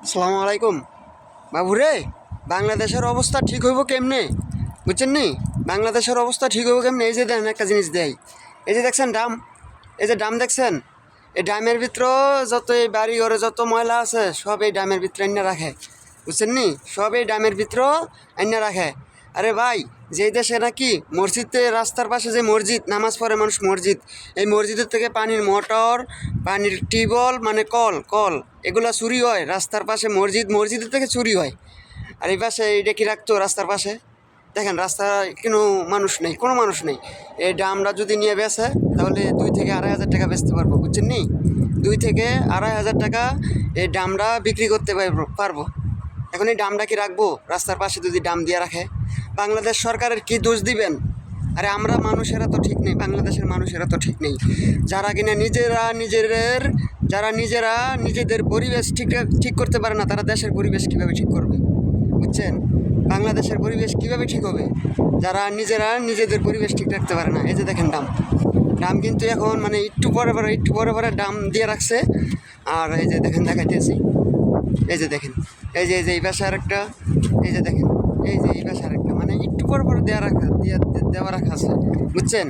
আসসালামু আলাইকুম বাবু রে। বাংলাদেশের অবস্থা ঠিক হইব কেমনে বুঝছেন নি? বাংলাদেশের অবস্থা ঠিক হইব কেমনে? এই যে দেন একটা জিনিস দেয়, এই যে দেখছেন ডাম, এই যে ডাম দেখছেন, এই ডামের ভিতর যত এই বাড়ি ঘরে যত ময়লা আছে সব এই ডামের ভিতরে এনে রাখে, বুঝছেন নি? সব এই ডামের ভিতর এনে রাখে। আরে ভাই, যেই দেশে নাকি মসজিদে রাস্তার পাশে যে মসজিদ নামাজ পড়ে মানুষ, মসজিদ, এই মসজিদের থেকে পানির মোটর, পানির টিউবওয়েল মানে কল কল এগুলা চুরি হয় রাস্তার পাশে, মসজিদের থেকে চুরি হয়। আর এই পাশে এইটা কি রাখতো রাস্তার পাশে? দেখেন রাস্তায় কোনো মানুষ নেই, কোনো মানুষ নেই। এই ডামরা যদি নিয়ে বেচে তাহলে 2 থেকে 2.5 হাজার টাকা বেচতে পারবো, বুঝছেন নি? 2 থেকে 2.5 হাজার টাকা এই ডামরা বিক্রি করতে পারবো। এখন এই ডামটা কি রাখবো রাস্তার পাশে যদি ডাম দিয়ে রাখে? বাংলাদেশ সরকারের কি দোষ দিবেন? আরে আমরা মানুষেরা তো ঠিক নেই, বাংলাদেশের মানুষেরা তো ঠিক নেই। যারা কিনা নিজেরা নিজেদের পরিবেশ ঠিক করতে পারে না, তারা দেশের পরিবেশ কীভাবে ঠিক করবে? বুঝছেন? বাংলাদেশের পরিবেশ কীভাবে ঠিক হবে যারা নিজেরা নিজেদের পরিবেশ ঠিক রাখতে পারে না? এই যে দেখেন ডাম, ডাম কিন্তু এখন মানে একটু পরে পরে ডাম দিয়ে রাখছে। আর এই যে দেখেন দেখাইতেছি, এই যে দেখেন, এই যে এই পাশে আরেকটা, এই যে দেখেন, এই পাশে আরেকটা, মানে একটু পর পর দেওয়া রাখা আছে, বুঝছেন?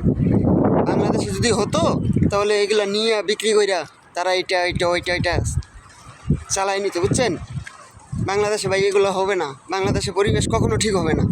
বাংলাদেশে যদি হতো তাহলে এগুলা নিয়ে বিক্রি কইরা তারা ওইটা চালাই নিত, বুঝছেন? বাংলাদেশে ভাই এগুলো হবে না, বাংলাদেশে পরিবেশ কখনো ঠিক হবে না।